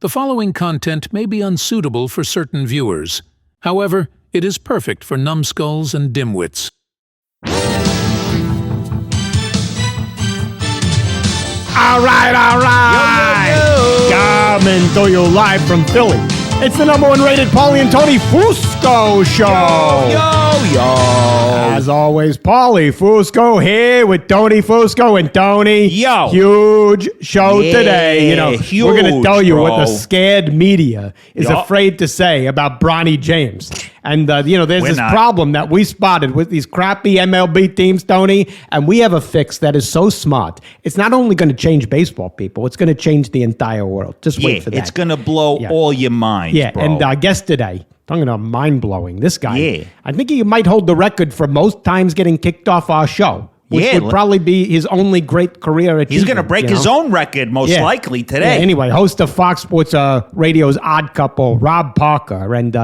The following content may be unsuitable for certain viewers. However, it is perfect for numbskulls and dimwits. All right. Coming to you live from Philly. It's the number one rated Paulie Tony Fusco Show. Yo. As always, Paulie Fusco here with Tony Fusco and Tony. Yo. Huge show today. Huge, we're going to tell you what the bro. scared media is afraid to say about Bronny James. And, there's this problem that we spotted with these crappy MLB teams, Tony, and we have a fix that is so smart. It's not only going to change baseball, people. It's going to change the entire world. Just wait for that. It's going to blow all your minds, bro. And our guest today, talking about mind-blowing, this guy, Yeah. I think he might hold the record for most times getting kicked off our show, which would probably be his only great career achievement. He's going to break his own record, most likely, today. Yeah, anyway, host of Fox Sports Radio's Odd Couple, Rob Parker. And,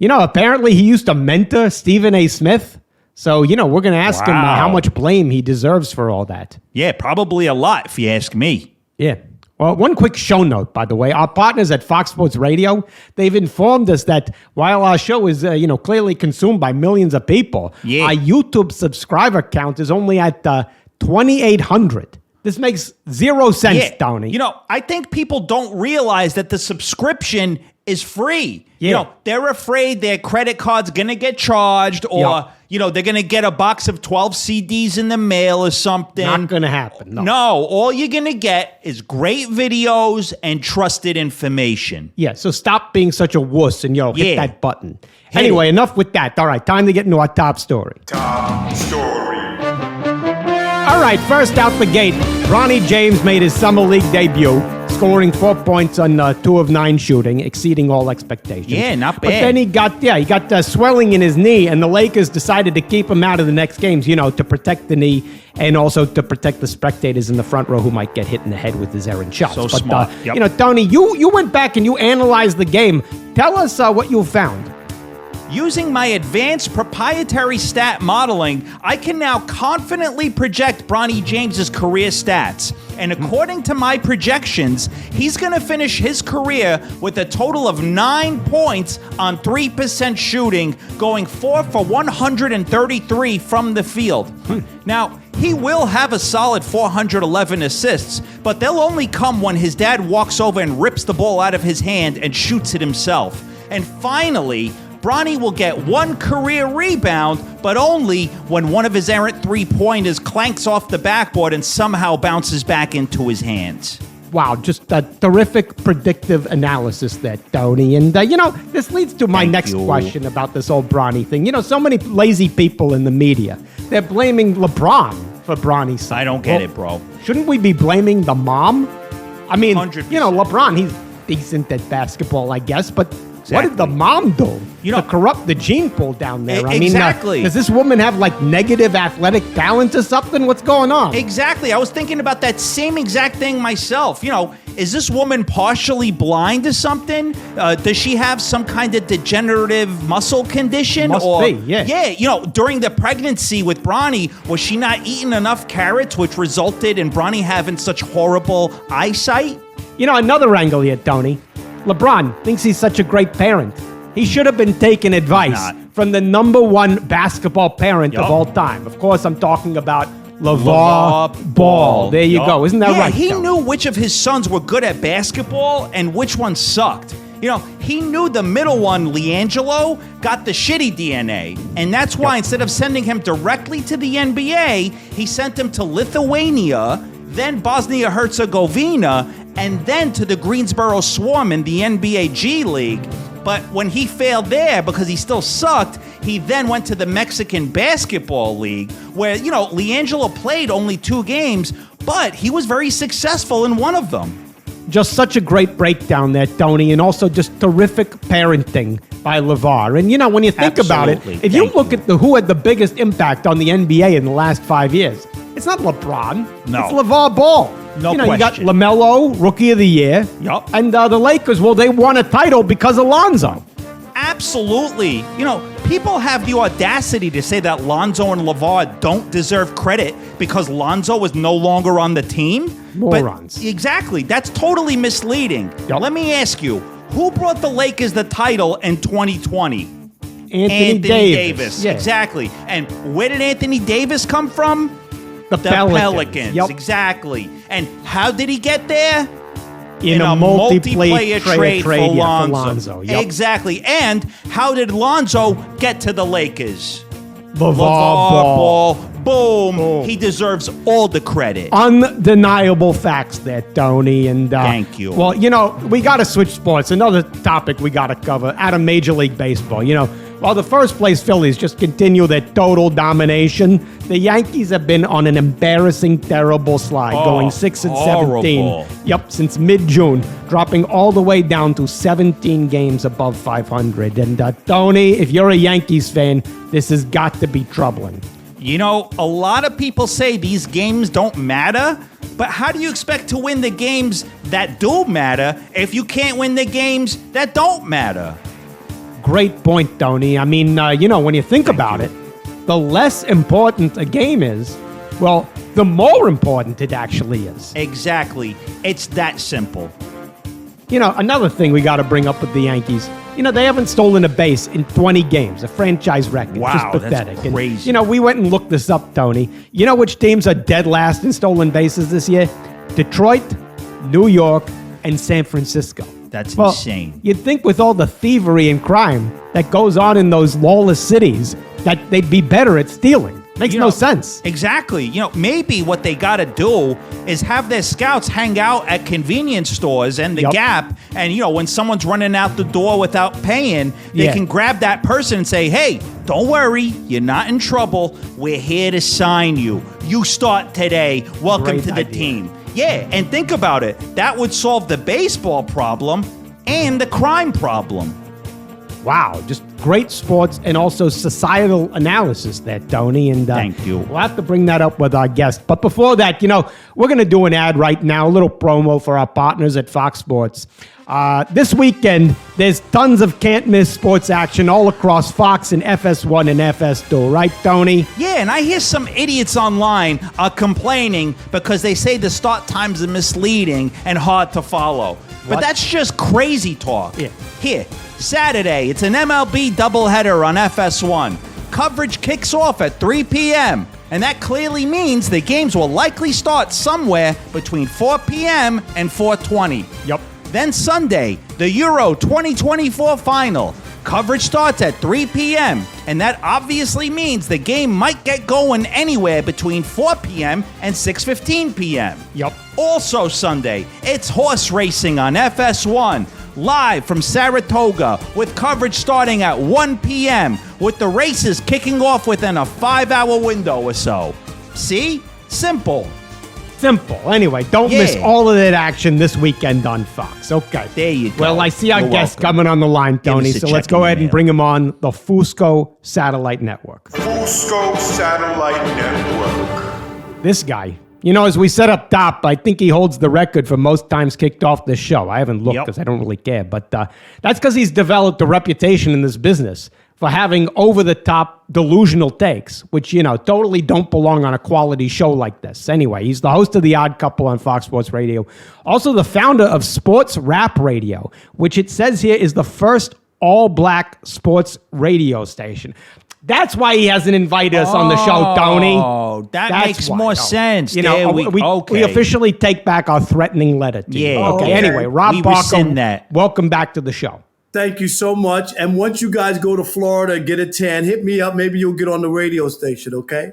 apparently he used to mentor Stephen A. Smith. So, we're going to ask him how much blame he deserves for all that. Yeah, probably a lot, if you ask me. Yeah. Well, one quick show note, by the way. Our partners at Fox Sports Radio, they've informed us that while our show is, clearly consumed by millions of people, our YouTube subscriber count is only at 2,800. This makes 0 sense, Tony. I think people don't realize that the subscription is free. Yeah. They're afraid their credit card's going to get charged or, they're going to get a box of 12 CDs in the mail or something. Not going to happen. No, all you're going to get is great videos and trusted information. Yeah, so stop being such a wuss and, hit that button. Hey. Anyway, enough with that. All right, time to get into our top story. Top story. All right, first out the gate, Bronny James made his Summer League debut, scoring 4 points on 2 of 9 shooting, exceeding all expectations. Yeah, not bad. But then he got swelling in his knee, and the Lakers decided to keep him out of the next games, to protect the knee and also to protect the spectators in the front row who might get hit in the head with his errant shots. So smart. Tony, you went back and you analyzed the game. Tell us what you found. Using my advanced proprietary stat modeling, I can now confidently project Bronny James's career stats. And according to my projections, he's going to finish his career with a total of 9 points on 3% shooting, going 4 for 133 from the field. Now, he will have a solid 411 assists, but they'll only come when his dad walks over and rips the ball out of his hand and shoots it himself. And finally, Bronny will get 1 career rebound, but only when one of his errant three-pointers clanks off the backboard and somehow bounces back into his hands. Wow, just a terrific predictive analysis there, Tony. And, this leads to my next question about this whole Bronny thing. So many lazy people in the media, they're blaming LeBron for Bronny's son. I don't get it, bro. Shouldn't we be blaming the mom? I mean, 100%. LeBron, he's decent at basketball, I guess, but what did the mom do to corrupt the gene pool down there? Exactly. Does this woman have, negative athletic talent or something? What's going on? Exactly. I was thinking about that same exact thing myself. Is this woman partially blind to something? Does she have some kind of degenerative muscle condition? Must be, yeah. Yeah, during the pregnancy with Bronny, was she not eating enough carrots, which resulted in Bronny having such horrible eyesight? Another angle here, Tony. LeBron thinks he's such a great parent. He should have been taking advice from the number one basketball parent of all time. Of course, I'm talking about Lavar Ball. There you go. Isn't that right? He knew which of his sons were good at basketball and which ones sucked. He knew the middle one, LiAngelo, got the shitty DNA. And that's why instead of sending him directly to the NBA, he sent him to Lithuania, then Bosnia-Herzegovina, and then to the Greensboro Swarm in the NBA G League. But when he failed there because he still sucked, he then went to the Mexican Basketball League where, LiAngelo played only 2 games, but he was very successful in one of them. Just such a great breakdown there, Tony, and also just terrific parenting by LeVar. And, when you think about it, if you look at who had the biggest impact on the NBA in the last 5 years, it's not LeBron. No. It's LeVar Ball. No question. You got question. LaMelo, Rookie of the Year. Yup. And the Lakers, they won a title because of Lonzo. Absolutely. People have the audacity to say that Lonzo and LeVar don't deserve credit because Lonzo is no longer on the team. Morons. Exactly. That's totally misleading. Yep. Let me ask you, who brought the Lakers the title in 2020? Anthony Davis. Yeah. Exactly. And where did Anthony Davis come from? The Pelicans. Yep. Exactly. And how did he get there? In a multiplayer trade for Lonzo. Yep. Exactly. And how did Lonzo get to the Lakers? LeVar Ball. Boom. He deserves all the credit. Undeniable facts there, Tony. And thank you. Well, we got to switch sports. Another topic we got to cover out of Major League Baseball. While the first place Phillies just continue their total domination, the Yankees have been on an embarrassing, terrible slide, going 6-17. Horrible. Yep, since mid-June, dropping all the way down to 17 games above 500. And Tony, if you're a Yankees fan, this has got to be troubling. A lot of people say these games don't matter, but how do you expect to win the games that do matter if you can't win the games that don't matter? Great point, Tony. I mean, when you think about it, the less important a game is, well, the more important it actually is. Exactly. It's that simple. Another thing we got to bring up with the Yankees, they haven't stolen a base in 20 games, a franchise record. Wow, just pathetic. that's crazy. And, we went and looked this up, Tony. You know which teams are dead last in stolen bases this year? Detroit, New York, and San Francisco. That's insane. You'd think with all the thievery and crime that goes on in those lawless cities that they'd be better at stealing. Makes no sense. Exactly. Maybe what they got to do is have their scouts hang out at convenience stores and the Gap. And, when someone's running out the door without paying, they can grab that person and say, hey, don't worry. You're not in trouble. We're here to sign you. You start today. Welcome Great to the idea. team. Yeah. And think about it. That would solve the baseball problem and the crime problem. Wow, just great sports and also societal analysis there, Tony. And thank you. We'll have to bring that up with our guest. But before that, we're going to do an ad right now, a little promo for our partners at Fox Sports. This weekend, there's tons of can't-miss sports action all across Fox and FS1 and FS2, right, Tony? Yeah, and I hear some idiots online complaining because they say the start times are misleading and hard to follow. But that's just crazy talk. Yeah. Here, Saturday, it's an MLB doubleheader on FS1. Coverage kicks off at 3 p.m., and that clearly means the games will likely start somewhere between 4 p.m. and 4:20. Yep. Then Sunday, the Euro 2024 final. Coverage starts at 3 p.m., and that obviously means the game might get going anywhere between 4 p.m. and 6:15 p.m. Yep. Also Sunday, it's horse racing on FS1, live from Saratoga, with coverage starting at 1 p.m., with the races kicking off within a 5-hour window or so. See? Simple. Simple. Anyway, don't miss all of that action this weekend on Fox. Okay. There you go. Well, I see our You're guest welcome. coming on the line, Tony, us a so let's check go in the ahead and mail. bring him on the Fusco Satellite Network. Fusco Satellite Network. This guy, as we said up top, I think he holds the record for most times kicked off this show. I haven't looked because I don't really care, but that's because he's developed a reputation in this business for having over-the-top delusional takes, which, totally don't belong on a quality show like this. Anyway, he's the host of The Odd Couple on Fox Sports Radio. Also the founder of Sports Rap Radio, which it says here is the first all-black sports radio station. That's why he hasn't invited us on the show, Tony. Oh, that makes why. more sense. We Okay. officially take back our threatening letter to you. Yeah. Okay. Okay. Anyway, Rob We rescind Barkham, that. welcome back to the show. Thank you so much. And once you guys go to Florida and get a tan, hit me up. Maybe you'll get on the radio station, okay?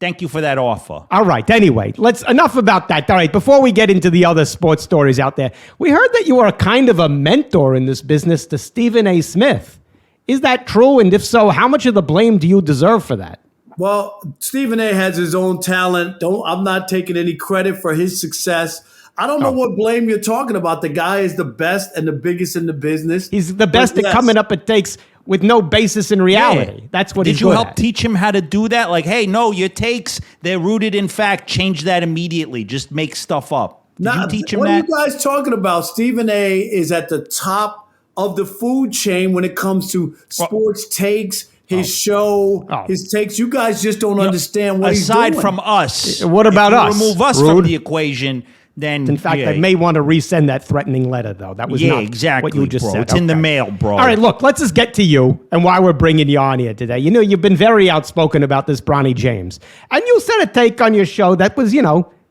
Thank you for that offer. All right. Anyway, enough about that. All right. Before we get into the other sports stories out there, we heard that you are kind of a mentor in this business to Stephen A. Smith. Is that true? And if so, how much of the blame do you deserve for that? Well, Stephen A. has his own talent. I'm not taking any credit for his success. I don't know what blame you're talking about. The guy is the best and the biggest in the business. He's the best But at coming up at takes with no basis in reality. Yeah. That's what Did he's you good help at. teach him how to do that? Like, hey, no, your takes, they're rooted in fact. Change that immediately. Just make stuff up. Did you teach him what that? are you guys talking about? Stephen A. is at the top of the food chain when it comes to sports takes. his show, his takes. You guys just don't understand what he's doing. Aside from us. What about us? Remove us Rude. from the equation, then... In fact, I may want to resend that threatening letter, though. That was not exactly, what you just bro. said. It's in the mail, bro. All right, look, let's just get to you and why we're bringing you on here today. You know, you've been very outspoken about this Bronny James. And you said a take on your show that was,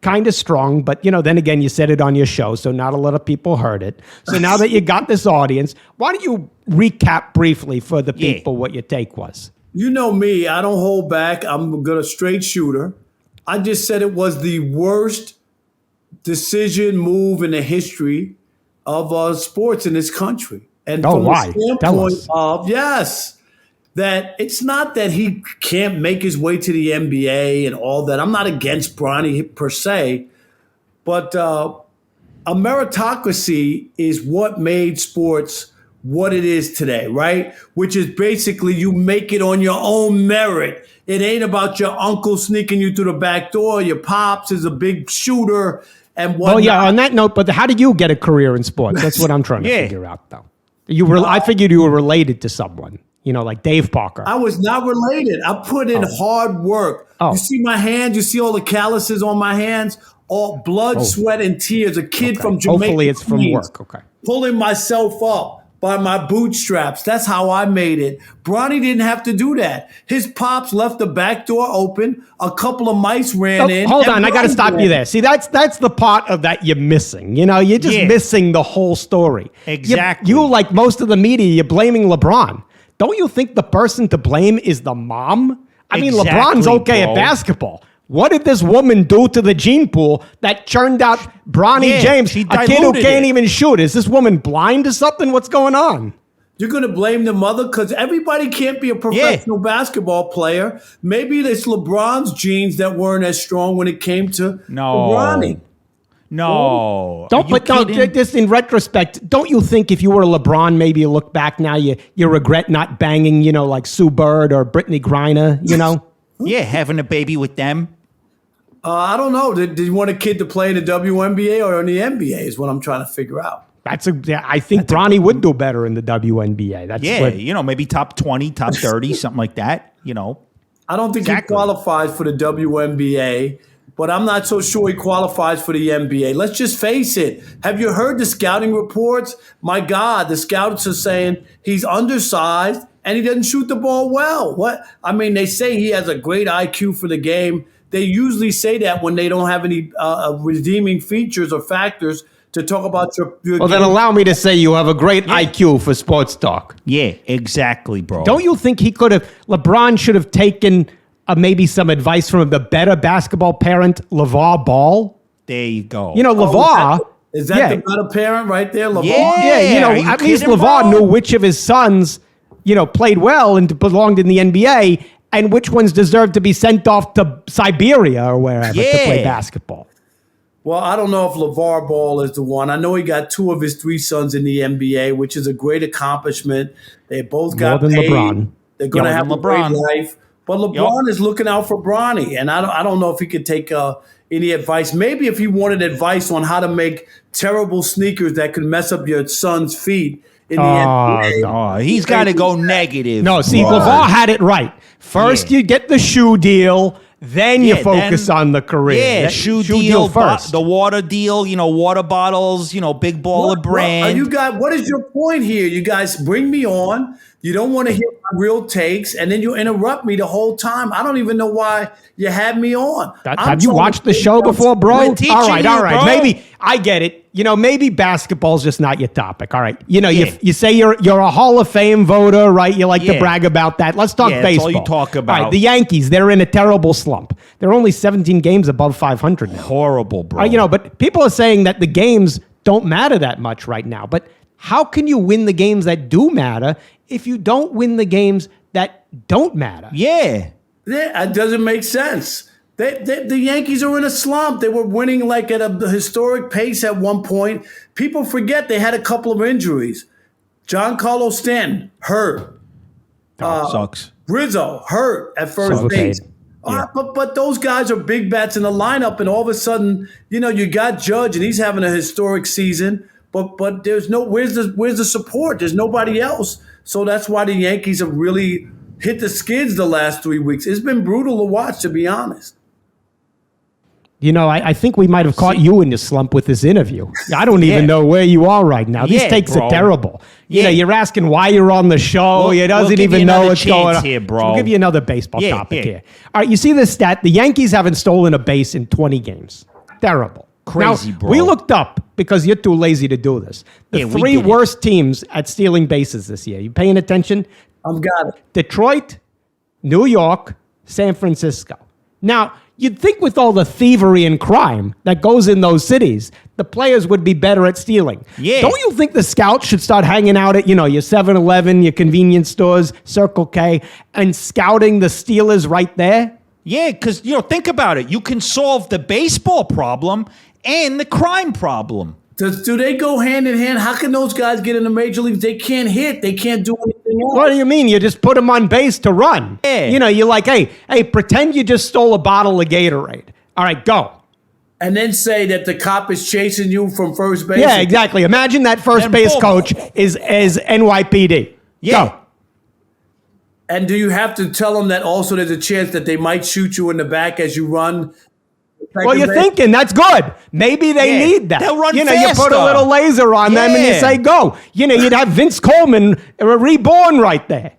kind of strong, but then again, you said it on your show, so not a lot of people heard it. So now that you got this audience, why don't you recap briefly for the people what your take was? You know me, I don't hold back. I'm a straight shooter. I just said it was the worst decision move in the history of sports in this country. And from why? the standpoint of, that it's not that he can't make his way to the NBA and all that. I'm not against Bronny per se, but a meritocracy is what made sports what it is today, right? Which is basically you make it on your own merit. It ain't about your uncle sneaking you through the back door. Your pops is a big shooter and whatnot. Well, yeah, on that note, but how did you get a career in sports? That's what I'm trying to figure out, though. I figured you were related to someone. Like Dave Parker. I was not related. I put in hard work. You see my hands? You see all the calluses on my hands? All blood, sweat, and tears. A kid from Jamaica. Hopefully it's from work. Okay. Pulling myself up by my bootstraps. That's how I made it. Bronny didn't have to do that. His pops left the back door open. A couple of mice ran in. Hold on. I got to stop you there. See, that's the part of that you're missing. You're just missing the whole story. Exactly. You, like most of the media, you're blaming LeBron. Don't you think the person to blame is the mom? I mean, LeBron's okay at basketball. What did this woman do to the gene pool that churned out Bronny James, a kid who can't even shoot? Is this woman blind or something? What's going on? You're going to blame the mother? Because everybody can't be a professional basketball player. Maybe it's LeBron's genes that weren't as strong when it came to Bronny. No. Just in retrospect, don't you think if you were LeBron, maybe you look back now, you regret not banging, like Sue Bird or Brittany Griner, having a baby with them. I don't know. Did you want a kid to play in the WNBA or in the NBA is what I'm trying to figure out. I think Bronny would do better in the WNBA. Maybe top 20, top 30, something like that, I don't think he qualifies for the WNBA. But I'm not so sure he qualifies for the NBA. Let's just face it. Have you heard the scouting reports? My God, the scouts are saying he's undersized and he doesn't shoot the ball well. They say he has a great IQ for the game. They usually say that when they don't have any redeeming features or factors to talk about your Well, then allow me to say you have a great IQ for sports talk. Yeah, exactly, bro. Don't you think LeBron should have taken maybe some advice from the better basketball parent, Lavar Ball? There you go. LeVar. Is that the better parent right there, Lavar? Yeah, at least LeVar knew which of his sons, played well and belonged in the NBA, and which ones deserved to be sent off to Siberia or wherever to play basketball. Well, I don't know if LeVar Ball is the one. I know he got 2 of his 3 sons in the NBA, which is a great accomplishment. They both got more than paid. LeBron. They're going to have a great life. But LeBron is looking out for Bronny, and I don't know if he could take any advice. Maybe if he wanted advice on how to make terrible sneakers that could mess up your son's feet in the NBA. No, he's got to go negative. No, see, LeVar had it right. First, you get the shoe deal. Then you focus on the career. Yeah, shoe deal first. The water deal, water bottles, big baller brand. What is your point here? You guys bring me on. You don't want to hear my real takes, and then you interrupt me the whole time. I don't even know why you had me on. Have you watched the show before, bro? All right. Bro. Maybe I get it. Maybe basketball's just not your topic. All right. You say you're a Hall of Fame voter, right? You like to brag about that. Let's talk baseball. That's all you talk about. All right, the Yankees, they're in a terrible slump. They're only 17 games above 500 now. Horrible, bro. But people are saying that the games don't matter that much right now. But how can you win the games that do matter if you don't win the games that don't matter? Yeah, it doesn't make sense. The Yankees are in a slump. They were winning like at a historic pace at one point. People forget they had a couple of injuries. Giancarlo Stanton, hurt. Sucks. Rizzo, hurt at first base. But those guys are big bats in the lineup, and all of a sudden, you got Judge, and he's having a historic season. But there's where's the support? There's nobody else. So that's why the Yankees are really hit the skids the last 3 weeks. It's been brutal to watch, to be honest. You know, I think we might have caught you in the slump with this interview. I don't even know where you are right now. These takes are terrible. You know, you're asking why you're on the show. He doesn't even know what's going on. Here, bro. We'll give you another baseball topic here. All right, you see this stat? The Yankees haven't stolen a base in 20 games. Terrible. Crazy, now, bro. We looked up, because you're too lazy to do this, the three worst teams at stealing bases this year. You paying attention? I've got it. Detroit, New York, San Francisco. Now, you'd think with all the thievery and crime that goes in those cities, the players would be better at stealing. Yeah. Don't you think the scouts should start hanging out at, your 7-Eleven, your convenience stores, Circle K, and scouting the stealers right there? Yeah, because, think about it. You can solve the baseball problem and the crime problem. Do they go hand in hand? How can those guys get in the major leagues? They can't hit. They can't do anything else. What do you mean? You just put them on base to run. Yeah. You're like, hey, pretend you just stole a bottle of Gatorade. All right, go. And then say that the cop is chasing you from first base. Yeah, exactly. Imagine that first base coach is NYPD. Yeah. Go. And do you have to tell them that also there's a chance that they might shoot you in the back as you run? Well, you're thinking that's good. Maybe they need that. They'll run You faster. put a little laser on them and you say go. You'd have Vince Coleman reborn right there.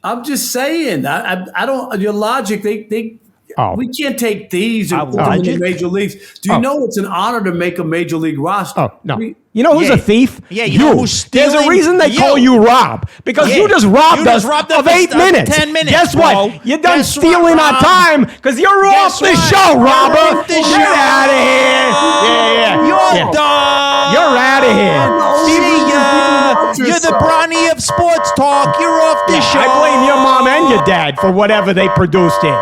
I'm just saying. I don't. Your logic. We can't take these and put them in the major leagues. Do you know it's an honor to make a major league roster? Oh, no. You know who's a thief? Yeah, you know who's stealing? There's a reason they call you Rob. Because you just robbed us of 8 minutes. 10 minutes. Guess bro. what? You're done Guess stealing what, our time because you're off the show, Robert. Off the Get show. out of here. Yeah. You're done. You're out of here. See ya. You're the Bronny of sports talk. You're off the show. I blame your mom and your dad for whatever they produced here.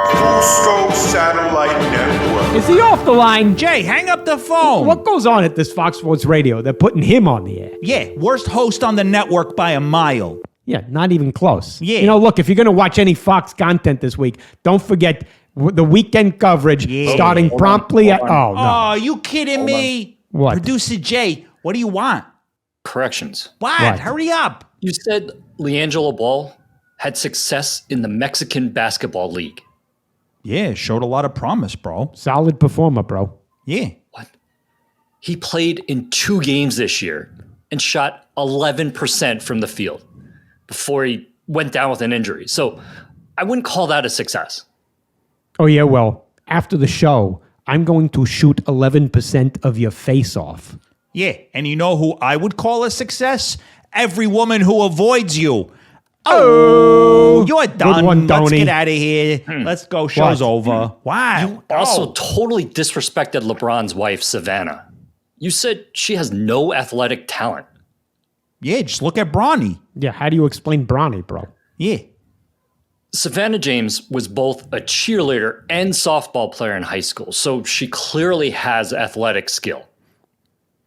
Fusco Satellite Network. Is he off the line? Jay, hang up the phone. What goes on at this Fox Sports Radio? They're putting him on the air. Yeah, worst host on the network by a mile. Yeah, not even close. Yeah. Look, if you're going to watch any Fox content this week, don't forget the weekend coverage starting promptly at... Oh, no. Oh, you kidding me? What? Producer Jay, what do you want? Corrections. What? Hurry up. You said LeAngelo Ball had success in the Mexican Basketball League. Yeah, showed a lot of promise, bro. Solid performer, bro. Yeah. What? He played in 2 games this year and shot 11% from the field before he went down with an injury. So I wouldn't call that a success. Oh, yeah, well, after the show, I'm going to shoot 11% of your face off. Yeah, and you know who I would call a success? Every woman who avoids you. You're done. Good one, Let's Tony. get out of here. Let's go. Show's over. Wow. You also totally disrespected LeBron's wife, Savannah. You said she has no athletic talent. Yeah, just look at Bronny. Yeah, how do you explain Bronny, bro? Yeah. Savannah James was both a cheerleader and softball player in high school, so she clearly has athletic skill.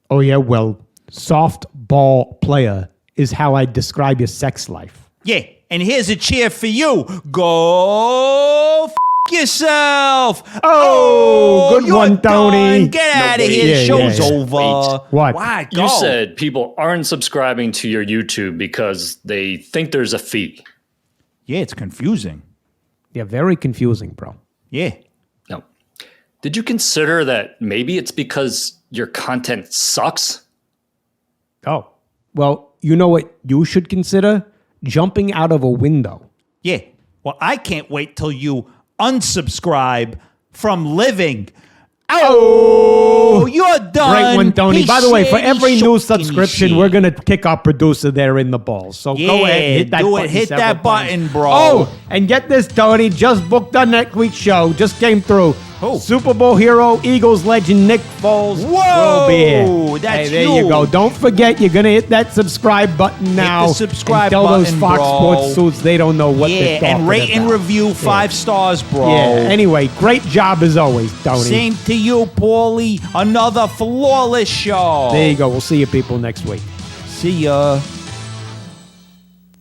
Oh, yeah, well, softball player is how I describe your sex life. Yeah, and here's a cheer for you. Go yourself. Good you're one, Tony. done. Get out of here. Yeah, Show's yeah. over. What? Why? Go. You said people aren't subscribing to your YouTube because they think there's a fee. Yeah, it's confusing. Yeah, very confusing, bro. Yeah. No. Did you consider that maybe it's because your content sucks? Oh, well, you know what you should consider? Jumping out of a window. Yeah. Well, I can't wait till you unsubscribe from living. You're done. Great one, Tony. He By the way, for said every he new shook and he subscription, shit. we're going to kick our producer there in the balls. So go ahead and hit that do it. button. Hit several that times. button, bro. Oh, and get this, Tony. Just booked on next week's show. Just came through. Who? Super Bowl hero, Eagles legend Nick Foles Whoa, will be here. that's hey, there you go. Don't forget, you're going to hit that subscribe button now. the subscribe and tell those button, Fox bro. Sports suits they don't know what they're Yeah, talking and rate and about. review 5 stars, bro. Yeah. Anyway, great job as always, Tony. Same to you, Paulie. Another flawless show. There you go. We'll see you people next week. See ya.